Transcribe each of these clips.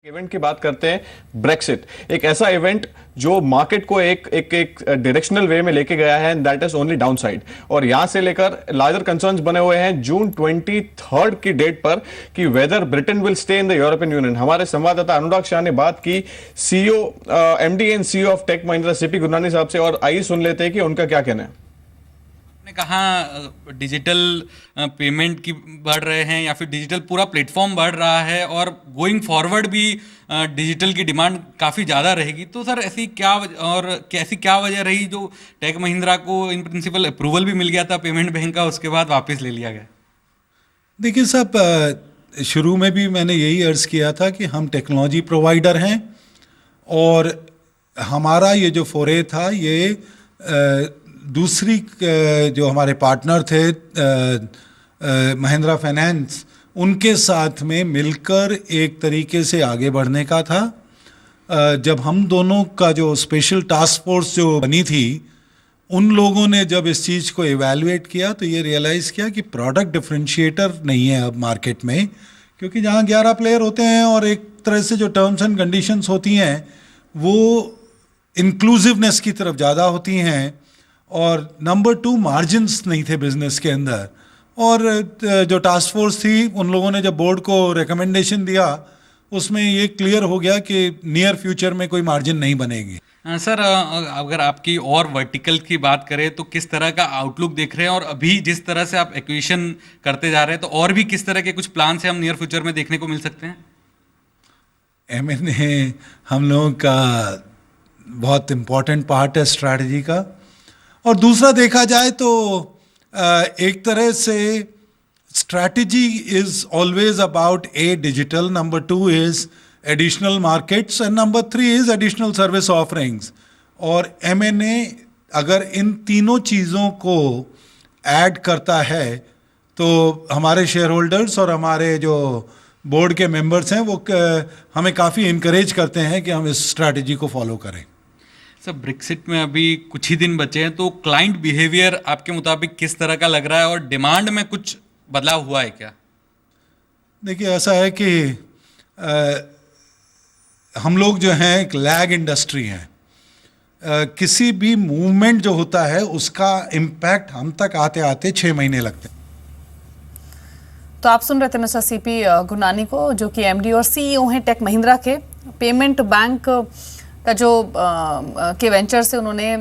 Event की बात करते हैं। ब्रेक्सिट एक ऐसा इवेंट जो मार्केट को एक एक एक डायरेक्शनल वे में लेके गया है, and that is only downside. और यहां से लेकर लार्जर कंसर्न्स बने हुए हैं जून 23 की डेट पर कि whether Britain will stay in the European Union. हमारे संवाददाता अनुराग शाह ने बात की CEO MD and CEO of Tech Mahindra CP Gurnani साहब से, और आइए सुन लेते हैं कि उनका क्या कहना है। ने कहा डिजिटल पेमेंट की बढ़ रहे हैं या फिर डिजिटल पूरा प्लेटफॉर्म बढ़ रहा है और गोइंग फॉरवर्ड भी डिजिटल की डिमांड काफ़ी ज़्यादा रहेगी। तो सर ऐसी क्या वजह रही जो टेक महिंद्रा को इन प्रिंसिपल अप्रूवल भी मिल गया था पेमेंट बैंक का, उसके बाद वापस ले लिया गया? देखिए साहब, शुरू में भी मैंने यही अर्ज़ किया था कि हम टेक्नोलॉजी प्रोवाइडर हैं और हमारा ये जो फोरे था ये दूसरी जो हमारे पार्टनर थे महिंद्रा फाइनेंस, उनके साथ में मिलकर एक तरीके से आगे बढ़ने का था। जब हम दोनों का जो स्पेशल टास्क फोर्स जो बनी थी, उन लोगों ने जब इस चीज़ को इवैल्यूएट किया तो ये रियलाइज़ किया कि प्रोडक्ट डिफरेंशिएटर नहीं है अब मार्केट में, क्योंकि जहाँ 11 प्लेयर होते हैं और एक तरह से जो टर्म्स एंड कंडीशंस होती हैं वो इंक्लूसिवनेस की तरफ ज़्यादा होती हैं, और नंबर 2 मार्जिन्स नहीं थे बिजनेस के अंदर। और जो टास्क फोर्स थी, उन लोगों ने जब बोर्ड को रिकमेंडेशन दिया उसमें ये क्लियर हो गया कि नियर फ्यूचर में कोई मार्जिन नहीं बनेगी। सर अगर आपकी और वर्टिकल की बात करें तो किस तरह का आउटलुक देख रहे हैं, और अभी जिस तरह से आप एक्विजिशन करते जा रहे हैं तो और भी किस तरह के कुछ प्लान से हम नियर फ्यूचर में देखने को मिल सकते हैं? M&A हम लोगों का बहुत इम्पोर्टेंट पार्ट है स्ट्रैटेजी का। और दूसरा देखा जाए तो एक तरह से strategy is always about digital, number 2 is additional markets and number 3 is additional service offerings. और M&A अगर इन तीनों चीज़ों को ऐड करता है तो हमारे शेयर होल्डर्स और हमारे जो बोर्ड के मेंबर्स हैं वो हमें काफ़ी इनकरेज करते हैं कि हम इस स्ट्रैटेजी को फॉलो करें। सर ब्रेक्सिट में अभी कुछ ही दिन बचे हैं, तो क्लाइंट बिहेवियर आपके मुताबिक किस तरह का लग रहा है और डिमांड में कुछ बदलाव हुआ है क्या? देखिए ऐसा है कि हम लोग जो हैं एक लैग इंडस्ट्री हैं। किसी भी मूवमेंट जो होता है उसका इम्पैक्ट हम तक आते आते 6 महीने लगते हैं। तो आप सुन रहे थे मिस्टर सीपी गुरनानी को, जो कि एमडी और सीईओ हैं टेक महिंद्रा के। पेमेंट बैंक का जो के वेंचर से उन्होंने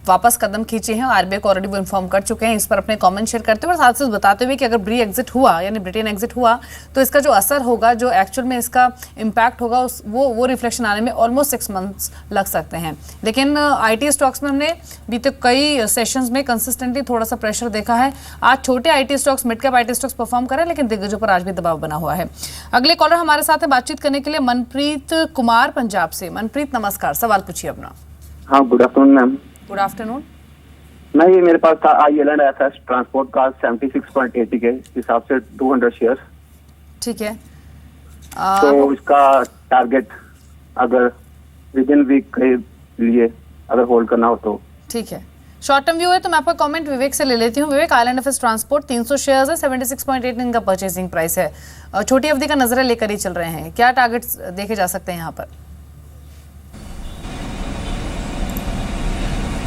वापस कदम खींचे हैं, आरबीआई को ऑलरेडी वो इन्फॉर्म कर चुके हैं। इस पर अपने कमेंट शेयर करते हुए और साथ साथ बताते हुए कि अगर ब्री एग्जिट हुआ यानी ब्रिटेन एग्जिट हुआ तो इसका जो असर होगा, जो एक्चुअल में इसका इम्पैक्ट होगा, वो रिफ्लेक्शन आने में ऑलमोस्ट 6 मंथ्स लग सकते हैं। लेकिन आईटी स्टॉक्स में हमने बीते कई सेशंस में कंसिस्टेंटली थोड़ा सा प्रेशर देखा है। आज छोटे IT stocks, mid cap IT stocks perform कर रहे हैं, लेकिन दिग्गजों पर आज भी दबाव बना हुआ है। अगले कॉलर हमारे साथ है बातचीत करने के लिए मनप्रीत कुमार पंजाब से। मनप्रीत नमस्कार, सवाल पूछिए अपना। हाँ, good afternoon ma'am. Good afternoon. नहीं, मेरे पास था आईएलएंड आया था ट्रांसपोर्ट का 76.80 के हिसाब से 200 शेयर। ठीक है। तो इसका टारगेट अगर विद इन वीक के लिए अगर होल्ड करना हो तो ठीक है। शॉर्ट टर्म व्यू है तो मैं आपका कमेंट विवेक से ले लेती हूँ। विवेक, आइलैंड ऑफिस ट्रांसपोर्ट 300 शेयर्स है, 76.8 इनका परचेसिंग प्राइस है। छोटी अवधि का नजर लेकर ही चल रहे हैं, क्या टारगेट्स देखे जा सकते हैं यहाँ पर?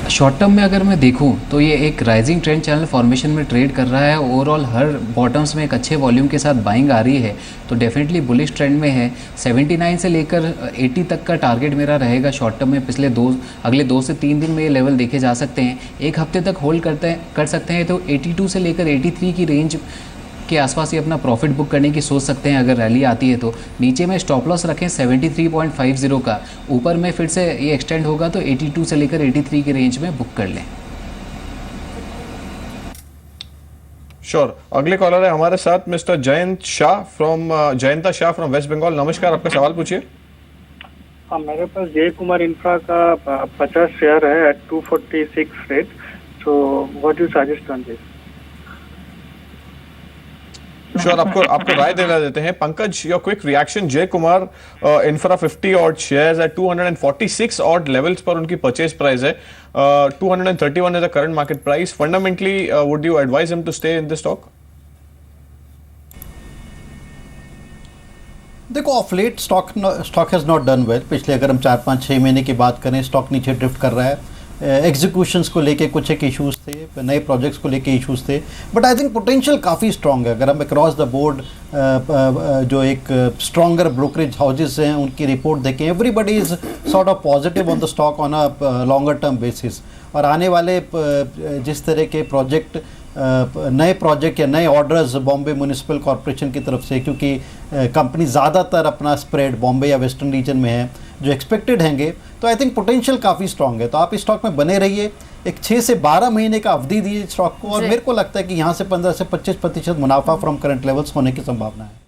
शॉर्ट टर्म में अगर मैं देखूं तो ये एक राइजिंग ट्रेंड चैनल फॉर्मेशन में ट्रेड कर रहा है। ओवरऑल हर बॉटम्स में एक अच्छे वॉल्यूम के साथ बाइंग आ रही है, तो डेफिनेटली बुलिश ट्रेंड में है। 79 से लेकर 80 तक का टारगेट मेरा रहेगा शॉर्ट टर्म में। अगले 2 से 3 दिन में ये लेवल देखे जा सकते हैं। एक हफ्ते तक होल्ड कर सकते हैं तो 82 से लेकर 83 की रेंज के आसपास ये अपना प्रॉफिट बुक करने की सोच सकते हैं अगर रैली आती है तो। नीचे में स्टॉप लॉस रखें 73.50 का, ऊपर में फिर से ये एक्सटेंड होगा तो 82 से लेकर 83 की रेंज में बुक कर लें। श्योर। अगले कॉलर है हमारे साथ मिस्टर जयंता शाह फ्रॉम वेस्ट बंगाल। नमस्कार, आपका सवाल पूछिए। हाँ, मेरे पास जय कुमार इंफ्रा का 50 शेयर है at 246 rate. So what you suggest on this? Sure, आपको राय देना देते हैं। Pankaj, your quick reaction. Jay Kumar infra 50 odd shares at 246 odd levels पर उनकी परचेज प्राइस है। 231 is the current market price. Fundamentally, would you advise him to stay in this stock? देखो of late stock has not done well. पिछले अगर हम 4-5-6 महीने की बात करें, स्टॉक नीचे ड्रिफ्ट कर रहा है। एग्जीक्यूशंस को लेके कुछ एक इश्यूज थे, नए प्रोजेक्ट्स को लेके इश्यूज थे, बट आई थिंक पोटेंशियल काफ़ी स्ट्रॉन्ग है। अगर हम अक्रॉस द बोर्ड जो एक स्ट्रॉन्गर ब्रोकरेज हाउसेस हैं उनकी रिपोर्ट देखें, everybody is sort of positive on the stock on a longer term basis. और आने वाले जिस तरह के प्रोजेक्ट, नए प्रोजेक्ट या नए ऑर्डर्स बॉम्बे म्यूनिसिपल कॉरपोरेशन की तरफ से, क्योंकि कंपनी ज़्यादातर अपना स्प्रेड बॉम्बे या वेस्टर्न रीजन में है, जो एक्सपेक्टेड हैंगे, तो आई थिंक पोटेंशियल काफ़ी स्ट्रॉन्ग है। तो आप इस स्टॉक में बने रहिए, एक 6 से 12 महीने का अवधि दीजिए स्टॉक को, और मेरे को लगता है कि यहाँ से 15 से 25% मुनाफा फ्रॉम करंट लेवल्स होने की संभावना है।